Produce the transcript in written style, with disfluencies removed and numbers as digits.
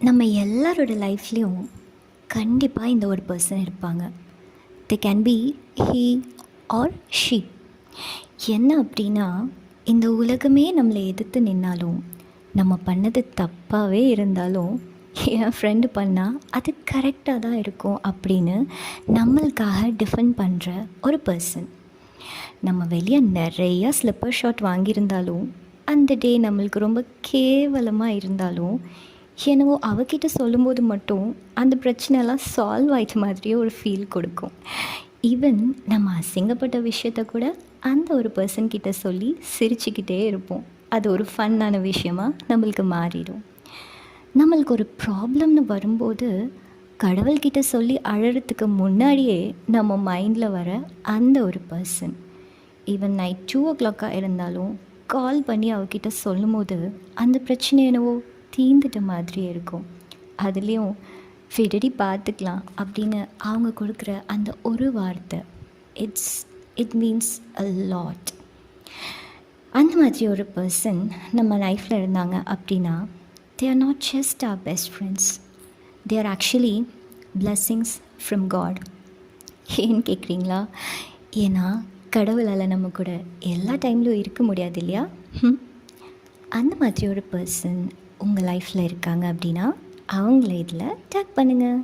நம்ம எல்லாரோட லைஃப்லேயும் கண்டிப்பாக இந்த ஒரு பர்சன் இருப்பாங்க. They can be he or she. என்ன அப்படின்னா, இந்த உலகமே நம்மளை எதிர்த்து நின்னாலும், நம்ம பண்ணது தப்பாகவே இருந்தாலும், என் ஃப்ரெண்டு பண்ணால் அது கரெக்டாக தான் இருக்கும் அப்படின்னு நம்மளுக்காக டிஃபெண்ட் பண்ணுற ஒரு பர்சன். நம்ம வெளியே நிறையா ஸ்லிப்பர் ஷாட் வாங்கியிருந்தாலும், அந்த டே நம்மளுக்கு ரொம்ப கேவலமாக இருந்தாலும், என்னவோ அவகிட்ட சொல்லும்போது மட்டும் அந்த பிரச்சனைலாம் சால்வ் ஆயிட்ட மாதிரியே ஒரு ஃபீல் கொடுக்கும். ஈவன் நம்ம அசிங்கப்பட்ட விஷயத்த கூட அந்த ஒரு பர்சன்கிட்ட சொல்லி சிரிச்சுக்கிட்டே இருப்போம். அது ஒரு ஃபன்னான விஷயமா நம்மளுக்கு மாறிடும். நம்மளுக்கு ஒரு ப்ராப்ளம்னு வரும்போது கடவுள்கிட்ட சொல்லி அழறதுக்கு முன்னாடியே நம்ம மைண்டில் வர அந்த ஒரு பர்சன், ஈவன் நைட் 2 o'clock இருந்தாலும் கால் பண்ணி அவகிட்ட சொல்லும் போது அந்த பிரச்சனை என்னவோ தீந்துட்ட மாதிரி இருக்கும். அதுலேயும் விடடி பார்த்துக்கலாம் அப்படின்னு அவங்க கொடுக்குற அந்த ஒரு வார்த்தை, இட் மீன்ஸ் அ லாட். அந்த மாதிரி ஒரு பர்சன் நம்ம லைஃப்பில் இருந்தாங்க அப்படின்னா, they are not just our best friends, they are actually blessings from God. ஏன்னு கேட்குறீங்களா? ஏன்னா கடவுளால் நம்ம கூட எல்லா டைம்லையும் இருக்க முடியாது இல்லையா? அந்த மாதிரி ஒரு பர்சன் உங்கள் லைஃப்பில் இருக்காங்க அப்படின்னா அவங்கள இதில் டேக் பண்ணுங்கள்.